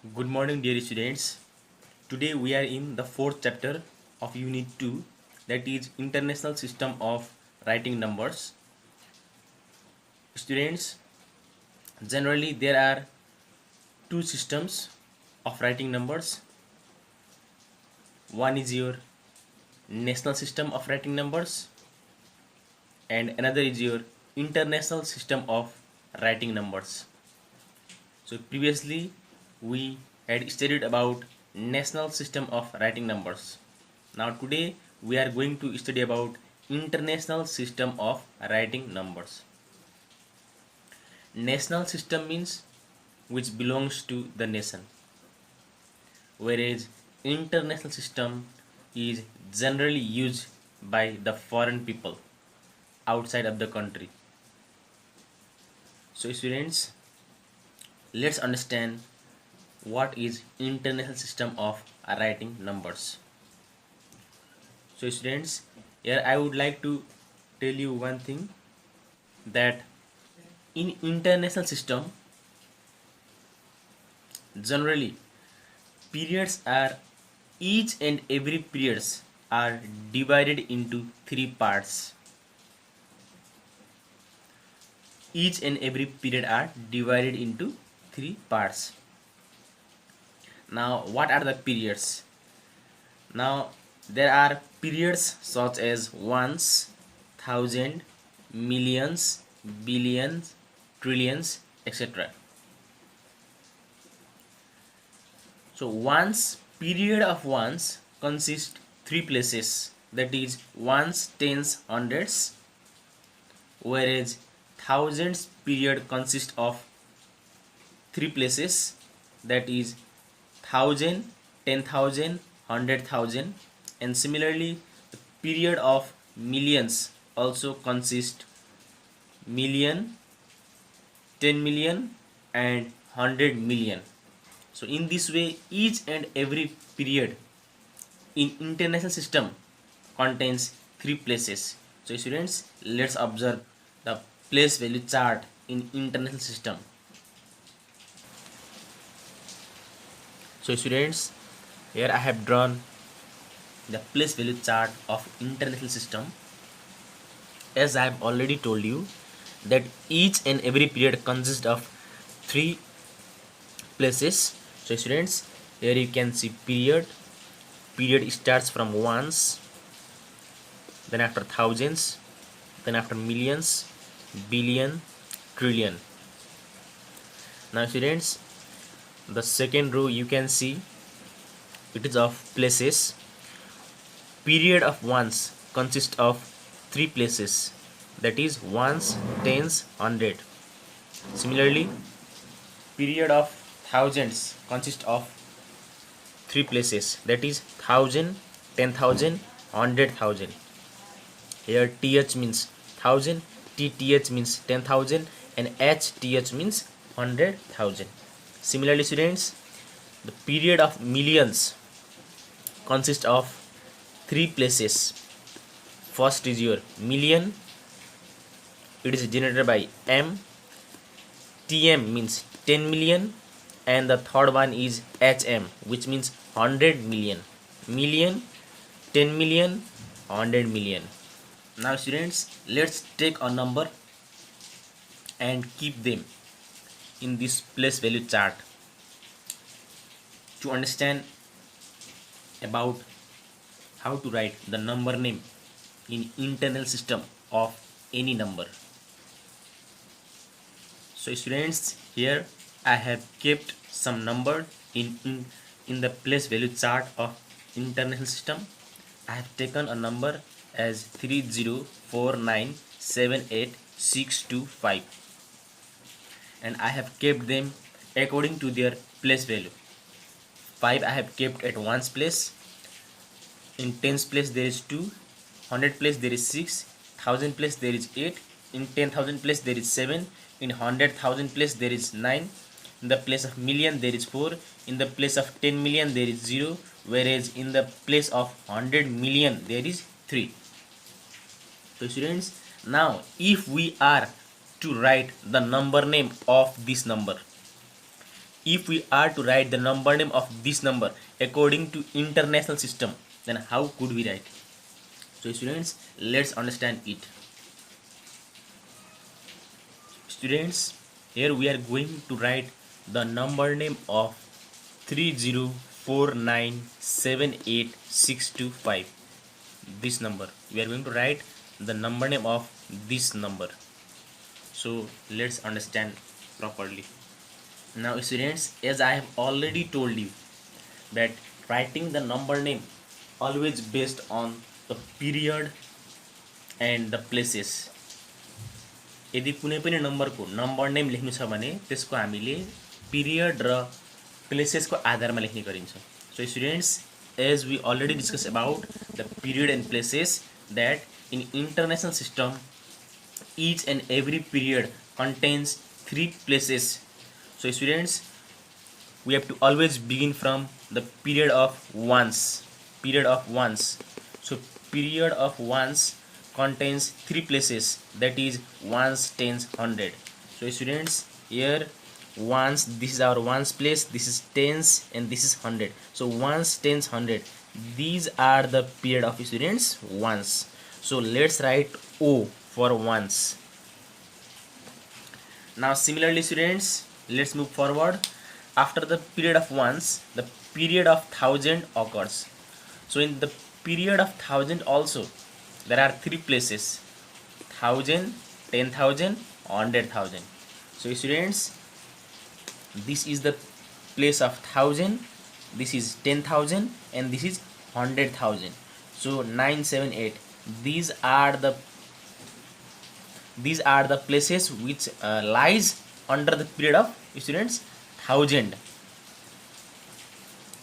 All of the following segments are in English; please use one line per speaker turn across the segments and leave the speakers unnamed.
Good morning, dear students. Today we are in the fourth chapter of Unit 2, that is International System of Writing Numbers. Students, generally there are two systems of writing numbers. One is your national system of writing numbers, and another is your international system of writing numbers. So previously we had studied about national system of writing numbers. Now today we are going to study about international system of writing numbers. National system means which belongs to the nation, whereas international system is generally used by the foreign people outside of the country. So students, let's understand what is international system of writing numbers. So students, here I would like to tell you one thing, that in international system generally periods are each and every periods are divided into three parts. Each and every period are divided into three parts. Now what are the periods? Now there are periods such as ones, thousand, millions, billions, trillions, etc. So ones, period of ones consists three places, that is ones, tens, hundreds, whereas thousands period consists of three places, that is thousand, 10,000, 100,000, and similarly the period of millions also consists million, 10 million, and 100 million. So in this way each and every period in international system contains three places. So students, let's observe the place value chart in international system. So students, here I have drawn the place value chart of international system. As I have already told you that each and every period consists of three places. So students, here you can see period. Period starts from ones, then after thousands, then after millions, billion, trillion. Now students, the second row you can see it is of places. Period of ones consists of three places, that is ones, tens, hundred. Similarly period of thousands consists of three places, that is thousand, 10,000, 100,000. Here th means thousand, tth means 10,000, and hth means 100,000. Similarly students, the period of millions consists of three places. First is your million, it is generated by m. Tm means 10 million, and the third one is hm, which means 100 million. Million, 10 million, 100 million. Now students, let's take a number and keep them in this place value chart to understand about how to write the number name in internal system of any number. So students, here I have kept some number in the place value chart of international system. I have taken a number as 304978625, and I have kept them according to their place value. 5 I have kept at ones place, in tens place there is 2, 100 place there is 6, 1000 place there is 8, in 10,000 place there is 7, in 100,000 place there is 9, in the place of million there is 4, in the place of 10 million there is 0, whereas in the place of 100 million there is 3. So students, now if we are to write the number name of this number, if we are to write the number name of this number according to international system, then how could we write? So students, let's understand it. Students, here we are going to write the number name of 304978625. This number, we are going to write the number name of this number. So let's understand properly. Now students, as I have already told you that writing the number name always based on the period and the places. यदि कुनै पनि नम्बरको number name लेख्नु छ भने त्यसको हामीले period र प्लेसेसको आधारमा लेख्ने गरिन्छ. So students, as we already discussed about the period and places, that in international system each and every period contains 3 places. So students, we have to always begin from the period of ones. So period of ones contains 3 places, that is ones, tens, 100. So students, here ones, this is our ones place, this is tens, and this is 100. So ones, tens, 100, these are the period of students ones. So let's write O for ones. Now similarly students, let's move forward. After the period of ones, the period of thousand occurs. So in the period of thousand also there are 3 places: 1000, 10,000, 100,000. So students, this is the place of 1000, this is 10,000, and this is 100,000. So 978, these are the places which lies under the period of students 1000.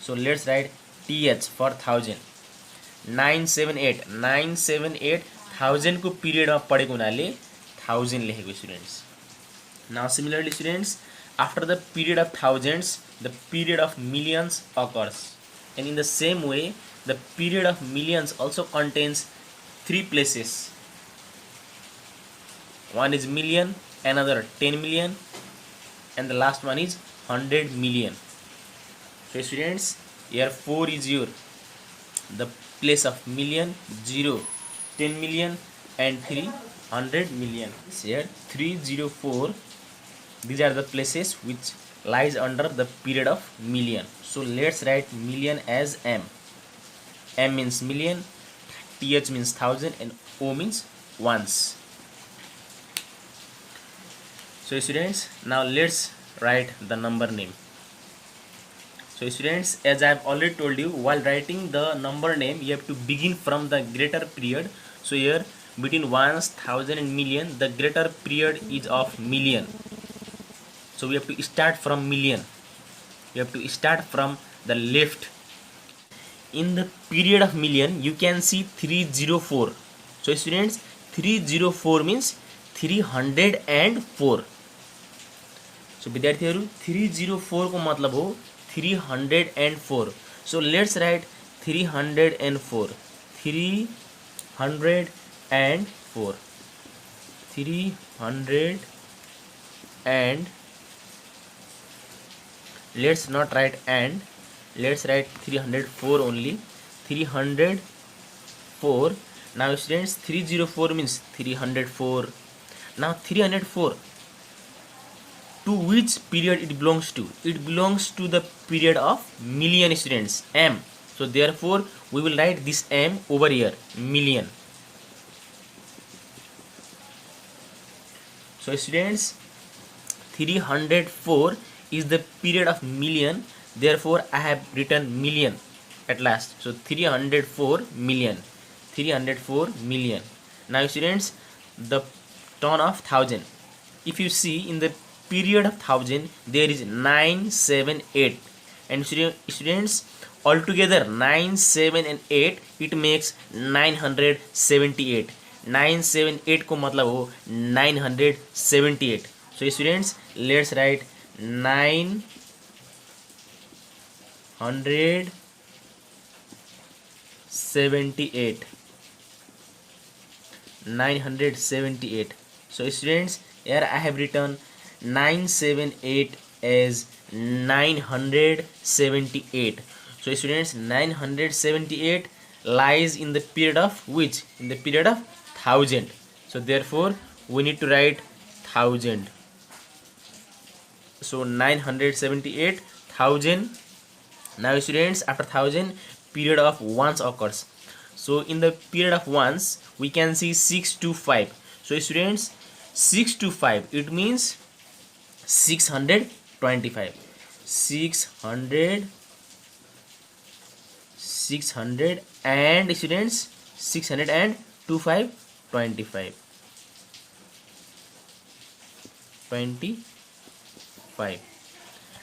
So let's write TH for 1000. 978 1000 को period में पढेको हुनाले 1000 लेखेको students. Now similarly students, after the period of thousands, the period of millions occurs, and in the same way the period of millions also contains 3 places. One is million, another 10 million, and the last one is 100 million. So students, here 4 is the place of million, 0 10 million, and 3 100 million. Here 304, these are the places which lies under the period of million. So let's write million as M. M means million, TH means thousand, and O means ones. So students, now let's write the number name. So students, as I have already told you, while writing the number name you have to begin from the greater period. So here between ones, thousand, and million, the greater period is of million. So we have to start from million. You have to start from the left. In the period of million you can see 304. So students, 304 means 304. So विद्यार्थीहरु, 304 को मतलब हो 304. So let's write 304. 304. 300 and let's not write and, let's write 304 only. 304. Now students, 304 means 304. Now 304, to which period it belongs to? It belongs to the period of million students, M. So therefore we will write this M over here, million. So students, 304 is the period of million, therefore I have written million at last. So 304 million. 304 million. Now students, the turn of thousand. If you see in the period of thousand there is 978, and students, altogether 9, 7 and 8, it makes 978. 978 को मतलब हो 978. So students, let's write 978. 978. So students, here I have written 978 as 978. So students, 978 lies in the period of which? In the period of 1000. So therefore we need to write 1000. So 978,000. Now students, after 1000, period of ones occurs. So in the period of ones we can see 6 to 5. So students, 6 to 5, it means 625. 600 and students, 600 and 25, 25.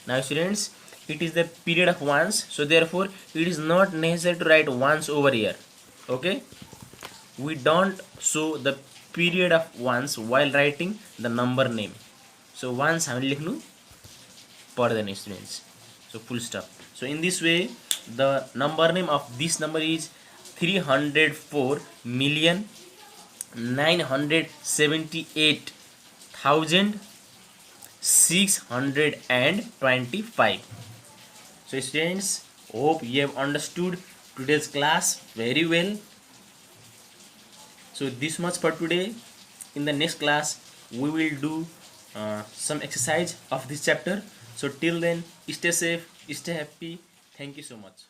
Now students, it is the period of ones, so therefore it is not necessary to write ones over here. Okay, we don't show the period of ones while writing the number name. So ones हामीले लेख्नु पर्दैन students. So full stop. So in this way the number name of this number is 304,978,625. So students, hope you have understood today's class very well. So this much for today. In the next class we will do some exercise of this chapter. So till then, stay safe, stay happy. Thank you so much.